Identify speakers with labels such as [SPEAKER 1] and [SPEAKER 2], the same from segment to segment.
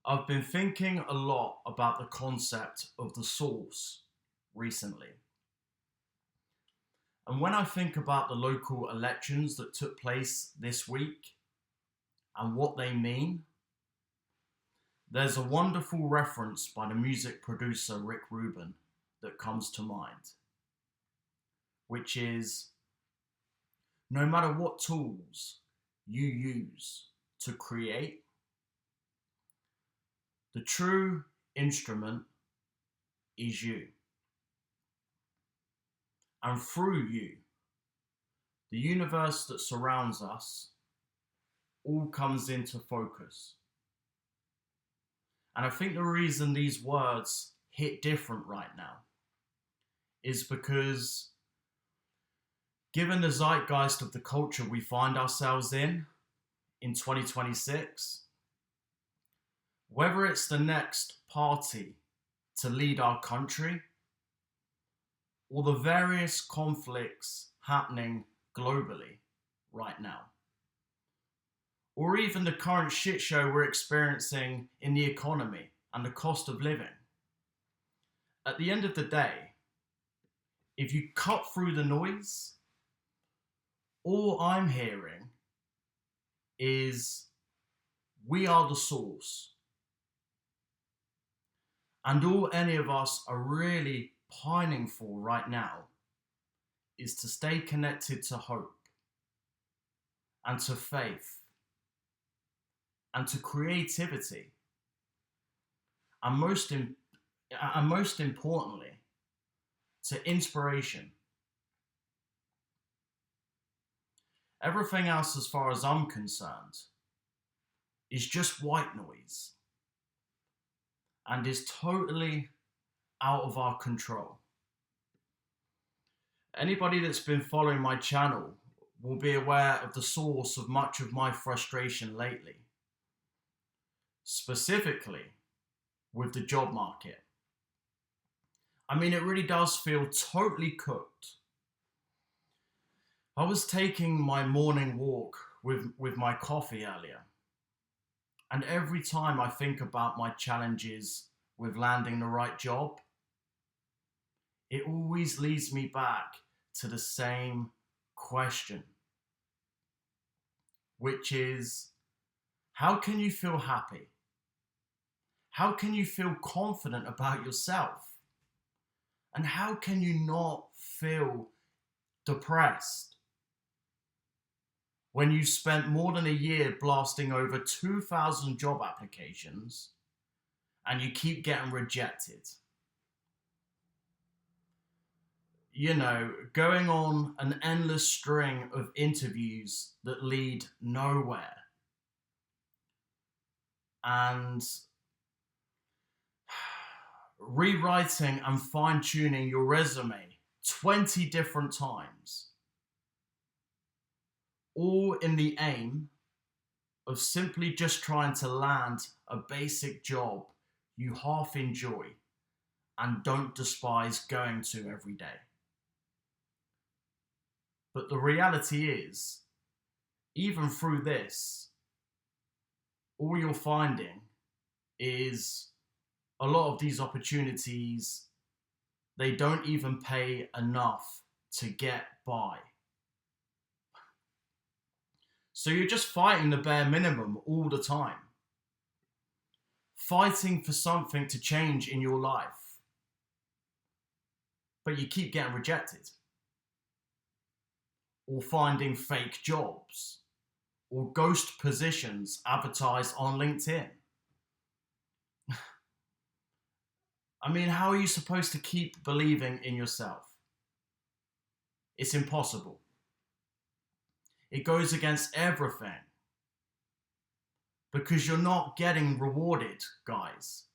[SPEAKER 1] I've been thinking a lot about the concept of the source recently. And when I think about the local elections that took place this week and what they mean, there's a wonderful reference by the music producer Rubin that comes to mind, which is no matter what tools you use to create, the true instrument is you. And through you, the universe that surrounds us all comes into focus. And I think the reason these words hit different right now is because, given the zeitgeist of the culture we find ourselves in 2026, whether it's the next party to lead our country or the various conflicts happening globally right now, or even the current shit show we're experiencing in the economy and the cost of living, at the end of the day, if you cut through the noise, all I'm hearing is we are the source. And all any of us are really pining for right now is to stay connected to hope and to faith and to creativity and most importantly, to inspiration. Everything else, as far as I'm concerned, is just white noise and is totally out of our control. Anybody that's been following my channel will be aware of the source of much of my frustration lately, specifically with the job market. I mean, it really does feel totally cooked. I was taking my morning walk with my coffee earlier, and every time I think about my challenges with landing the right job, it always leads me back to the same question, which is, how can you feel happy? How can you feel confident about yourself? And how can you not feel depressed when you spent more than a year blasting over 2,000 job applications and you keep getting rejected? You know, going on an endless string of interviews that lead nowhere. And rewriting and fine-tuning your resume 20 different times, all in the aim of simply just trying to land a basic job you half enjoy and don't despise going to every day. But the reality is, even through this, all you're finding is a lot of these opportunities, they don't even pay enough to get by. So you're just fighting the bare minimum all the time. Fighting for something to change in your life. But you keep getting rejected. Or finding fake jobs. Or ghost positions advertised on LinkedIn. I mean, how are you supposed to keep believing in yourself? It's impossible. It goes against everything. Because you're not getting rewarded, guys.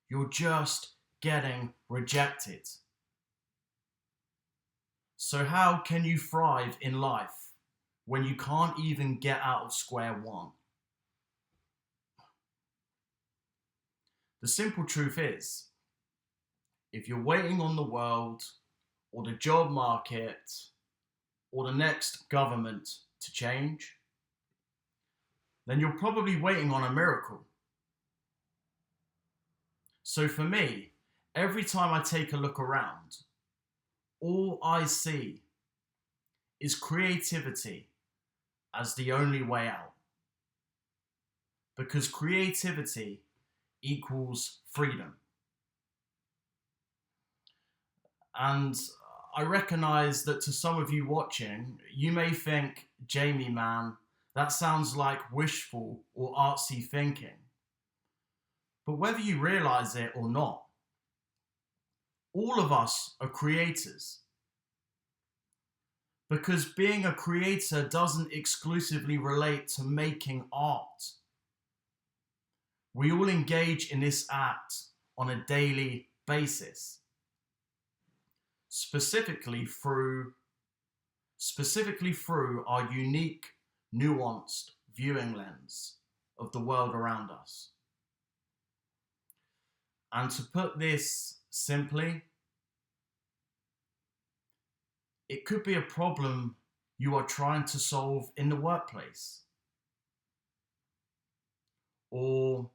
[SPEAKER 1] You're just getting rejected. So how can you thrive in life when you can't even get out of square one? The simple truth is, if you're waiting on the world or the job market or the next government to change, then you're probably waiting on a miracle. So for me, every time I take a look around, all I see is creativity as the only way out. Because creativity equals freedom. And I recognize that to some of you watching, you may think, Jamie, man, that sounds like wishful or artsy thinking. But whether you realize it or not, all of us are creators. Because being a creator doesn't exclusively relate to making art. We all engage in this act on a daily basis, specifically through our unique, nuanced viewing lens of the world around us. And to put this simply, it could be a problem you are trying to solve in the workplace, or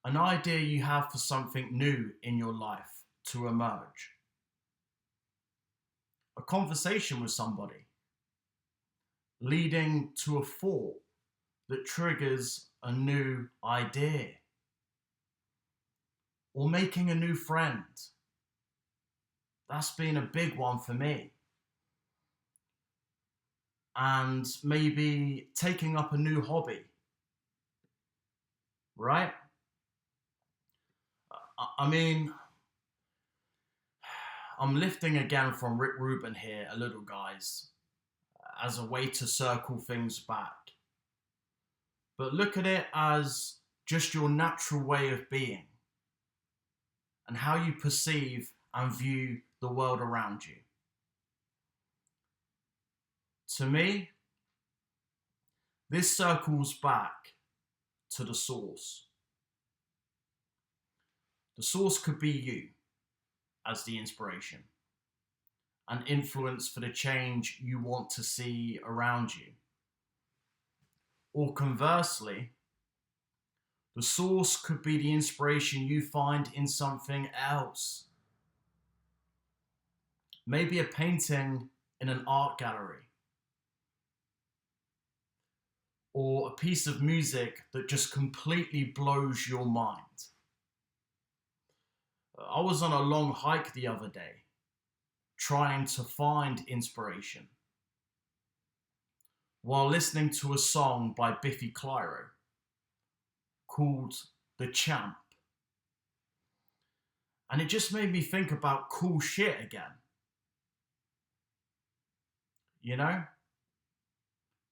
[SPEAKER 1] an idea you have for something new in your life to emerge, a conversation with somebody leading to a thought that triggers a new idea, or making a new friend. That's been a big one for me. And maybe taking up a new hobby, right? I mean, I'm lifting again from Rubin here a little, guys, as a way to circle things back. But look at it as just your natural way of being and how you perceive and view the world around you. To me, this circles back to the source. The source could be you as the inspiration, an influence for the change you want to see around you. Or conversely, the source could be the inspiration you find in something else. Maybe a painting in an art gallery, or a piece of music that just completely blows your mind. I was on a long hike the other day, trying to find inspiration, while listening to a song by Biffy Clyro called The Champ. And it just made me think about cool shit again. You know?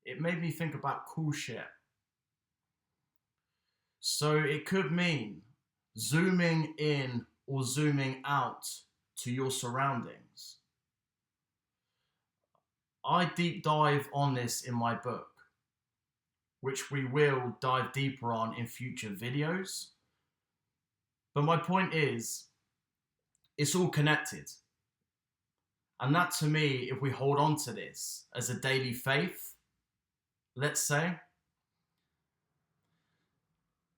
[SPEAKER 1] It made me think about cool shit. So it could mean zooming in or zooming out to your surroundings. I deep dive on this in my book, which we will dive deeper on in future videos. But my point is, it's all connected. And that, to me, if we hold on to this as a daily faith, let's say,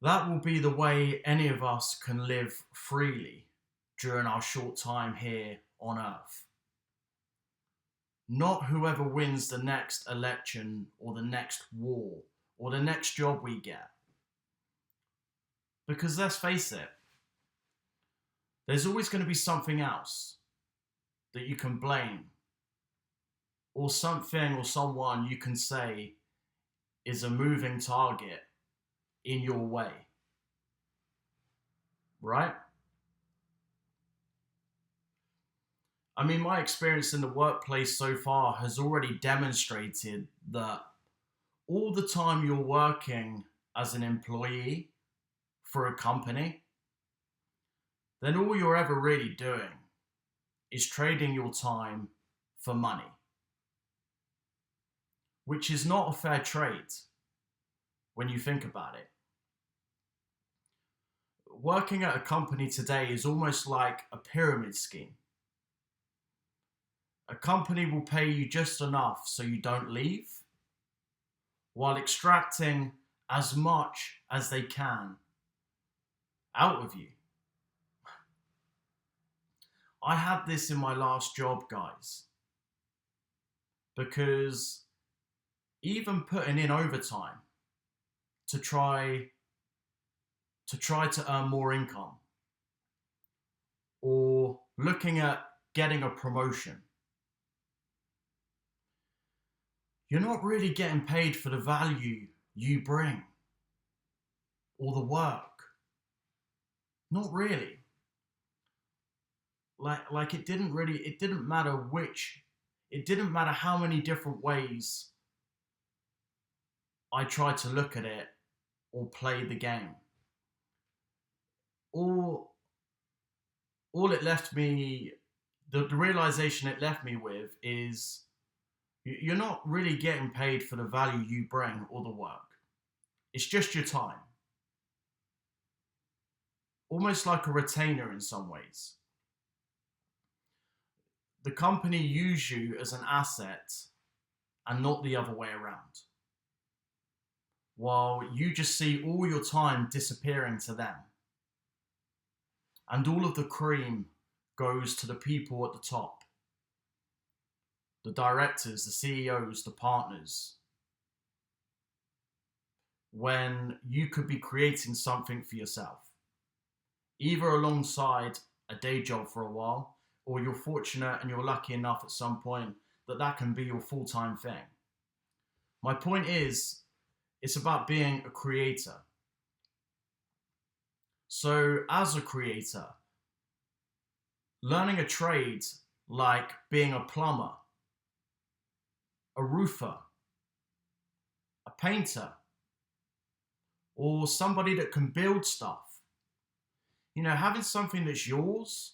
[SPEAKER 1] that will be the way any of us can live freely during our short time here on Earth. Not whoever wins the next election or the next war or the next job we get. Because let's face it, there's always going to be something else that you can blame, or something or someone you can say is a moving target in your way. Right? I mean, my experience in the workplace so far has already demonstrated that all the time you're working as an employee for a company, then all you're ever really doing is trading your time for money, which is not a fair trade when you think about it. Working at a company today is almost like a pyramid scheme. A company will pay you just enough so you don't leave, while extracting as much as they can out of you I had this in my last job, guys, because even putting in overtime to try to earn more income, or looking at getting a promotion, you're not really getting paid for the value you bring or the work. Not really. Like it didn't matter it didn't matter how many different ways I tried to look at it or play the game. All it left me, the realization it left me with is you're not really getting paid for the value you bring or the work. It's just your time. Almost like a retainer in some ways. The company use you as an asset and not the other way around. While you just see all your time disappearing to them. And all of the cream goes to the people at the top. The directors, the CEOs, the partners. When you could be creating something for yourself. Either alongside a day job for a while, or you're fortunate and you're lucky enough at some point that can be your full-time thing. My point is, it's about being a creator. So as a creator, learning a trade like being a plumber, a roofer, a painter, or somebody that can build stuff. Having something that's yours,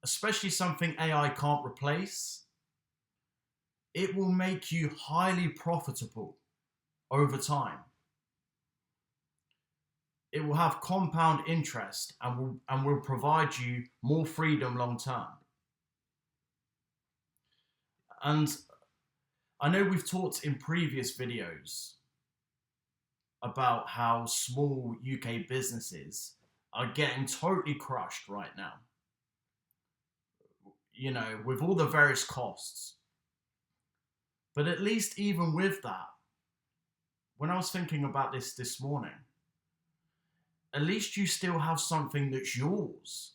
[SPEAKER 1] especially something AI can't replace, it will make you highly profitable over time. It will have compound interest and will provide you more freedom long term. And I know we've talked in previous videos about how small UK businesses are getting totally crushed right now. With all the various costs. But at least even with that, when I was thinking about this morning, at least you still have something that's yours,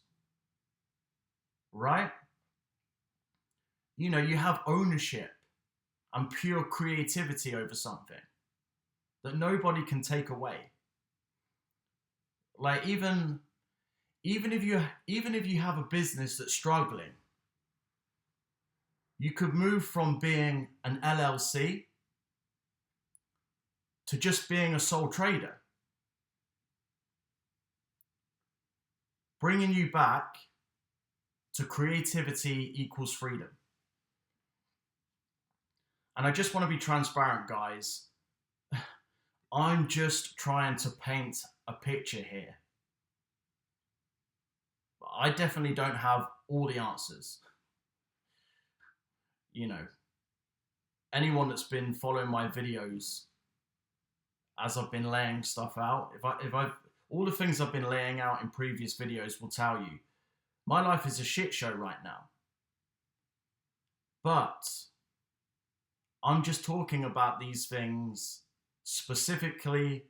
[SPEAKER 1] right? You have ownership and pure creativity over something that nobody can take away. Like even if you have a business that's struggling, you could move from being an LLC to just being a sole trader. Bringing you back to creativity equals freedom. And I just want to be transparent, guys. I'm just trying to paint a picture here. I definitely don't have all the answers. Anyone that's been following my videos as I've been laying stuff out, if I've all the things I've been laying out in previous videos will tell you, my life is a shit show right now. But I'm just talking about these things specifically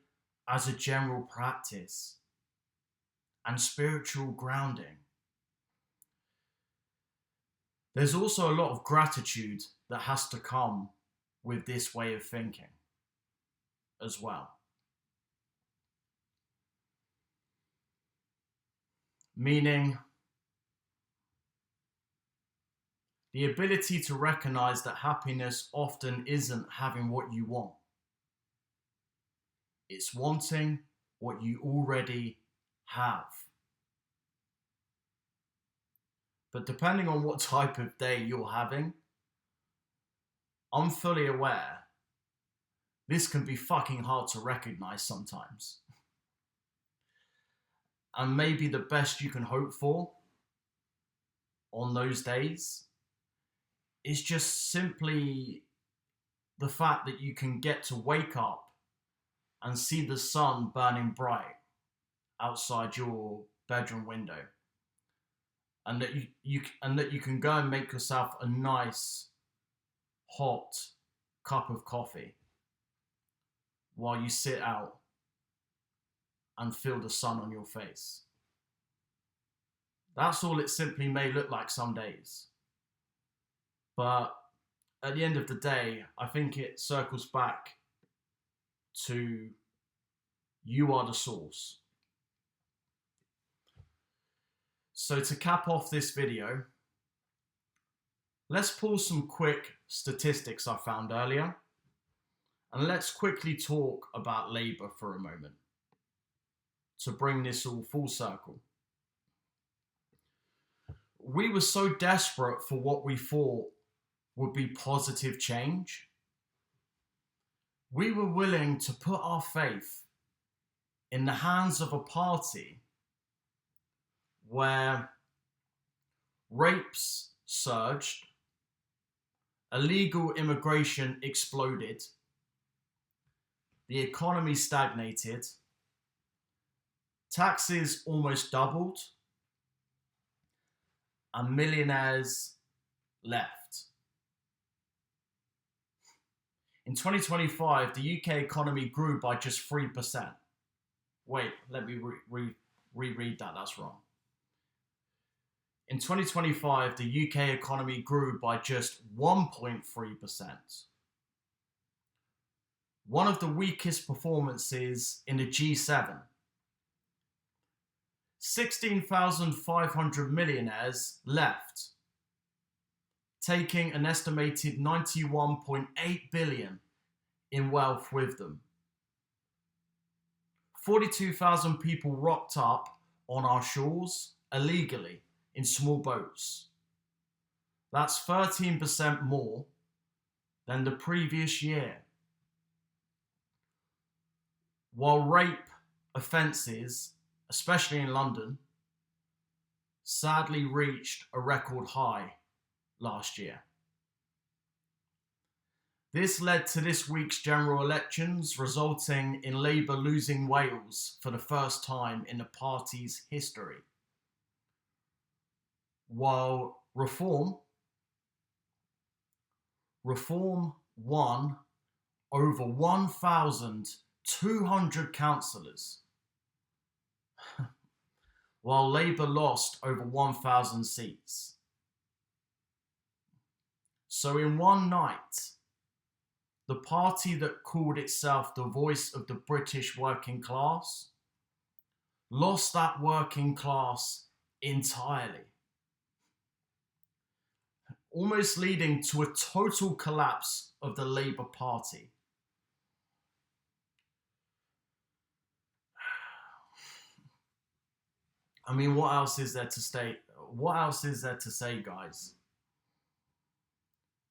[SPEAKER 1] as a general practice and spiritual grounding. There's also a lot of gratitude that has to come with this way of thinking as well. Meaning, the ability to recognize that happiness often isn't having what you want. It's wanting what you already have. But depending on what type of day you're having, I'm fully aware this can be fucking hard to recognize sometimes. And maybe the best you can hope for on those days is just simply the fact that you can get to wake up and see the sun burning bright outside your bedroom window. and that you can go and make yourself a nice hot cup of coffee while you sit out and feel the sun on your face. That's all it simply may look like some days. But at the end of the day, I think it circles back to you are the source. So to cap off this video, let's pull some quick statistics I found earlier, and let's quickly talk about Labour for a moment to bring this all full circle. We were so desperate for what we thought would be positive change. We were willing to put our faith in the hands of a party where rapes surged, illegal immigration exploded, the economy stagnated, taxes almost doubled, and millionaires left. In 2025, the UK economy grew by just 3%. Wait, let me reread that, that's wrong. In 2025, the UK economy grew by just 1.3%. One of the weakest performances in the G7. 16,500 millionaires left, taking an estimated 91.8 billion in wealth with them. 42,000 people rocked up on our shores illegally in small boats. That's 13% more than the previous year. While rape offences, especially in London, sadly reached a record high last year. This led to this week's general elections, resulting in Labour losing Wales for the first time in the party's history. While Reform won over 1,200 councillors, while Labour lost over 1,000 seats. So in one night, the party that called itself the voice of the British working class lost that working class entirely, almost leading to a total collapse of the Labour Party. I mean, what else is there to say? What else is there to say, guys?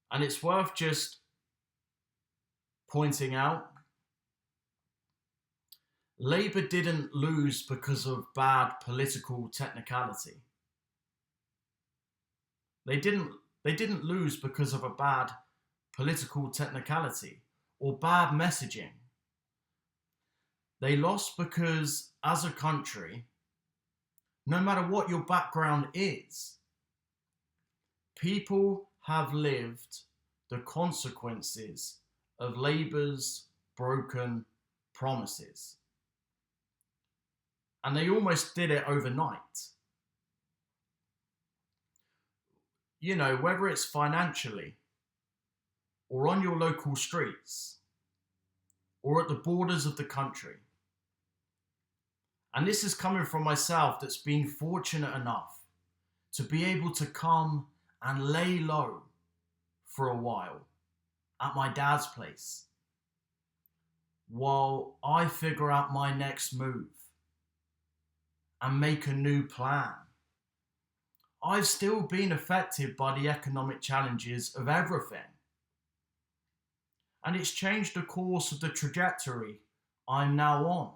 [SPEAKER 1] And it's worth just pointing out, Labour didn't lose because of bad political technicality. They didn't lose because of a bad political technicality or bad messaging. They lost because, as a country, no matter what your background is, people have lived the consequences of Labour's broken promises. And they almost did it overnight. You know, whether it's financially, or on your local streets, or at the borders of the country. And this is coming from myself that's been fortunate enough to be able to come and lay low for a while at my dad's place while I figure out my next move and make a new plan. I've still been affected by the economic challenges of everything. And it's changed the course of the trajectory I'm now on.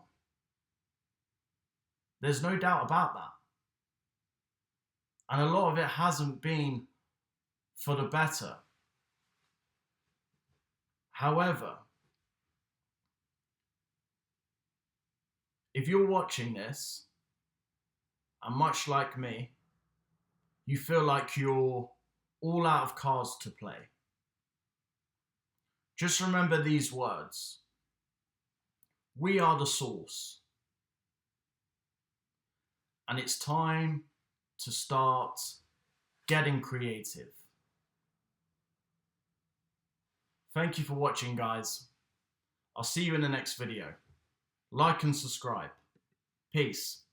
[SPEAKER 1] There's no doubt about that. And a lot of it hasn't been for the better. However, if you're watching this, and much like me, you feel like you're all out of cards to play. Just remember these words. We are the source. And it's time to start getting creative. Thank you for watching, guys. I'll see you in the next video. Like and subscribe. Peace.